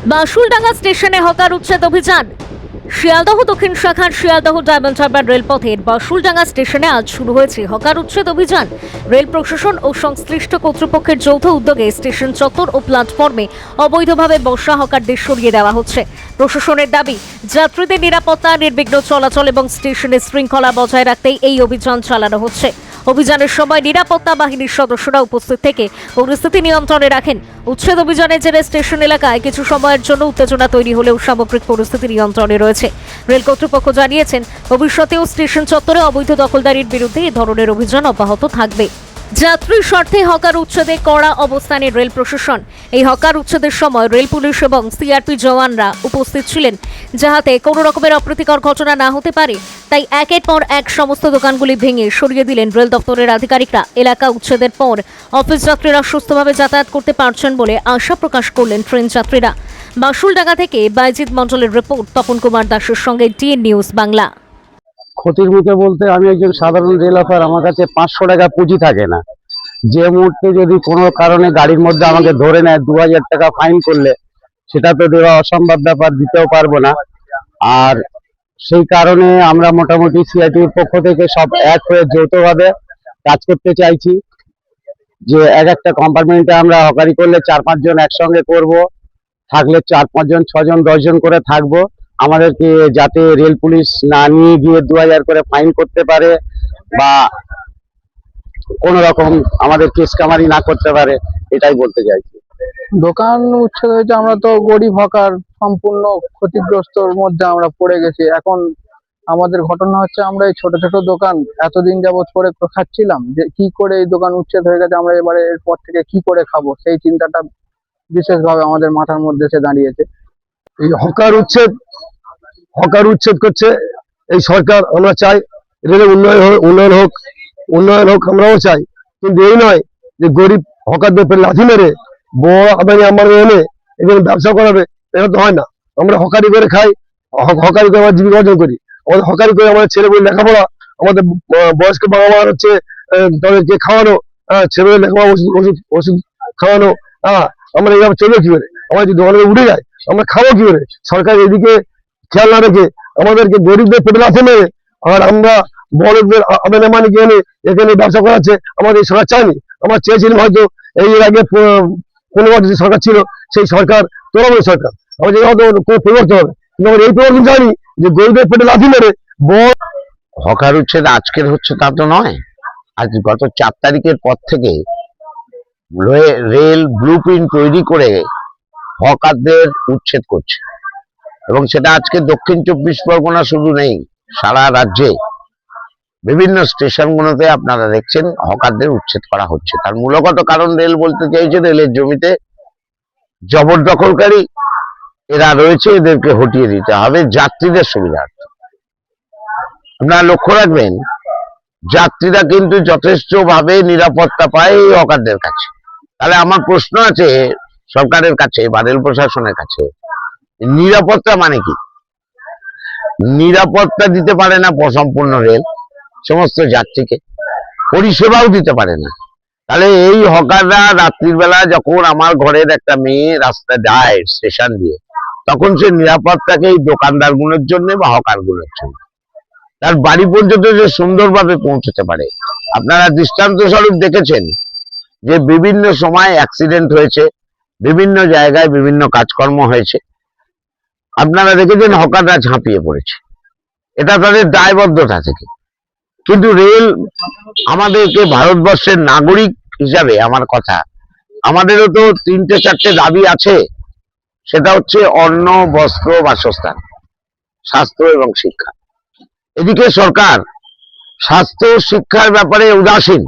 বাসুলডাঙ্গা স্টেশনে হকার উচ্ছেদ অভিযান। শিয়ালদহ দক্ষিণ শাখার শিয়ালদহ ডায়মন্ড হারবার রেলপথের বাসুলডাঙ্গা স্টেশনে আজ শুরু হয়েছে হকার উচ্ছেদ অভিযান। রেল প্রশাসন ও সংশ্লিষ্ট কর্তৃপক্ষের যৌথ উদ্যোগে স্টেশন চত্বর ও প্ল্যাটফর্মে অবৈধভাবে বসা হকারদের সরিয়ে দেওয়া হচ্ছে। প্রশাসনের দাবি, যাত্রীদের নিরাপত্তা, নির্বিঘ্ন চলাচল এবং স্টেশনের শৃঙ্খলা বজায় রাখতেই এই অভিযান চালানো হচ্ছে। অভিযানের সময় নিরাপত্তা বাহিনীর সদস্যরা উপস্থিত থেকে পরিস্থিতি নিয়ন্ত্রণে রাখেন। উচ্ছেদ অভিযানের জেরে স্টেশন এলাকায় কিছু সময়ের জন্য উত্তেজনা তৈরি হলেও সামগ্রিক পরিস্থিতি নিয়ন্ত্রণে রয়েছে। রেল কর্তৃপক্ষ জানিয়েছেন, ভবিষ্যতেও স্টেশন চত্বরে অবৈধ দখলদারির বিরুদ্ধে এই ধরনের অভিযান অব্যাহত থাকবে। যাত্রীর স্বার্থে হকার উচ্ছেদে কড়া অবস্থানে রেল প্রশাসন। এই হকার উচ্ছেদের সময় রেল পুলিশ এবং সিআরপি জওয়ানরা উপস্থিত ছিলেন, যাহাতে কোনো রকমের অপ্রীতিকর ঘটনা না হতে পারে। তাই একের পর এক সমস্ত দোকানগুলি ভেঙে সরিয়ে দিলেন রেল দপ্তরের আধিকারিকরা। এলাকা উচ্ছেদের পর অফিস যাত্রীরা সুস্থভাবে যাতায়াত করতে পারছেন বলে আশা প্রকাশ করলেন ট্রেন যাত্রীরা। বাসুলডাঙ্গা থেকে বাইজিৎ মণ্ডলের রিপোর্ট, তপন কুমার দাসের সঙ্গে টিএন নিউজ বাংলা। ক্ষতির মুখে বলতে আমি একজন সাধারণ রেল অফার, আমার কাছে 500 টাকা পুঁজি থাকে না। যে মুহূর্তে যদি কোনো কারণে গাড়ির মধ্যে আমাকে ধরে নেয় 2000 টাকা ফাইন করলে সেটা তো দেওয়া অসম্ভব ব্যাপার, দিতেও পারবো না। আর সেই কারণে আমরা মোটামুটি সিআইটির পক্ষ থেকে সব এক হয়ে যৌথভাবে কাজ করতে চাইছি যে একটা কম্পার্টমেন্টে আমরা হকারি করলে 4-5 জন একসঙ্গে করব, থাকলে 4-5 জন 6 জন 10 জন করে থাকবো। আমাদেরকে যাতে রেল পুলিশ না নিয়ে গিয়ে 2000 করে ফাইন করতে পারে বা কোন রকম আমাদের কেস কামারি না করতে পারে, এটাই বলতে চাইছি। দোকান উচ্ছেদ হয়েছে, আমরা তো গরিব হকার, সম্পূর্ণ ক্ষতিগ্রস্তর মধ্যে আমরা পড়ে গেছি। এখন আমাদের ঘটনা হচ্ছে, আমরা এই ছোট ছোট দোকান এতদিন যাবৎ করে খাচ্ছিলাম, যে কি করে এই দোকান উচ্ছেদ হয়ে গেছে, আমরা এবারে এরপর থেকে কি করে খাবো, সেই চিন্তাটা বিশেষভাবে আমাদের মাথার মধ্যে এসে দাঁড়িয়েছে। এই হকার উচ্ছেদ করছে এই সরকার। আমরা চাই রেলের উন্নয়ন হোক, আমরাও চাই। কিন্তু এই নয় যে গরিব হকারদের উপরে লাথি মেরে বড় আদানি আম্বানি এনে এখানে ব্যবসা করাবে, এটা তো হয় না। আমরা হকারি করে খাই, হকারি করে আমরা জীবিকা অর্জন করি। আমাদের হকারি করে আমাদের ছেলেমেয়ে লেখাপড়া, আমাদের বয়স্ক বাবা মা হচ্ছে তাদেরকে খাওয়ানো, ছেলেমেয়ে লেখাপড়া, ওষুধ খাওয়ানো। আমরা এইভাবে চলবে কি করে? আমরা যদি দোকানে উঠে যায় আমরা খাবো কি করে? সরকার এদিকে খেয়াল না রেখে আমাদেরকে গরিবদের পেটে লাথি মেরে আর আমরা বড়দের আদানি আম্বানিকে এনে এখানে ব্যবসা করাচ্ছে, আমাদের এই সরকার চায়নি। আমরা চেয়েছিলাম হয়তো এই আগে 15 যে সরকার ছিল সেই সরকার তৃণমূল সরকার, আমাদের হয়তো কোনো পরিবর্তন হবে, কিন্তু আমরা এই পরিবর্তন চাইনি যে গরিবের পেটে লাথি মেরে বড়। হকার উচ্ছেদ আজকের হচ্ছে তা তো নয়। আজ গত 4 তারিখের পর থেকে রেল ব্লুপ্রিন্ট তৈরি করে হকারদের উচ্ছেদ করছে, এবং সেটা আজকে দক্ষিণ 24 পরগনা শুধু নেই, সারা রাজ্যে বিভিন্ন স্টেশনগুলোতে আপনারা দেখছেন হকারদের উচ্ছেদ করা হচ্ছে। তার মূলগত কারণ রেল বলতে চাইছে, রেলের জমিতে জবরদখলকারী এরা রয়েছে, এদেরকে হটিয়ে দিতে হবে যাত্রীদের সুবিধার্থে। আপনারা লক্ষ্য রাখবেন, যাত্রীরা কিন্তু যথেষ্টভাবে নিরাপত্তা পায় এই হকারদের কাছে। তাহলে আমার প্রশ্ন আছে সরকারের কাছে বা রেল প্রশাসনের কাছে, নিরাপত্তা মানে কি? নিরাপত্তা দিতে পারে না সম্পূর্ণ রেল সমস্ত যাত্রীকে, পরিষেবাও দিতে পারে না। তাহলে এই হকাররা রাত্রির বেলা যখন আমার ঘরের একটা মেয়ে রাস্তা যায় স্টেশন দিয়ে, তখন সে নিরাপত্তাকে এই দোকানদার গুলোর জন্য বা হকার গুলোর জন্য তার বাড়ি পর্যন্ত যে সুন্দরভাবে পৌঁছতে পারে। আপনারা দৃষ্টান্ত স্বরূপ দেখেছেন যে বিভিন্ন সময় অ্যাক্সিডেন্ট হয়েছে, বিভিন্ন জায়গায় বিভিন্ন কাজকর্ম হয়েছে, আপনারা দেখেছেন হকাররা ঝাঁপিয়ে পড়েছে, এটা তাদের দায়বদ্ধতা থেকে। কিন্তু রেল আমাদেরকে ভারতবর্ষের নাগরিক হিসাবে, আমার কথা, আমাদেরও তো 3-4টে দাবি আছে। সেটা হচ্ছে অন্ন, বস্ত্র, বাসস্থান, স্বাস্থ্য এবং শিক্ষা। এদিকে সরকার স্বাস্থ্য শিক্ষার ব্যাপারে উদাসীন।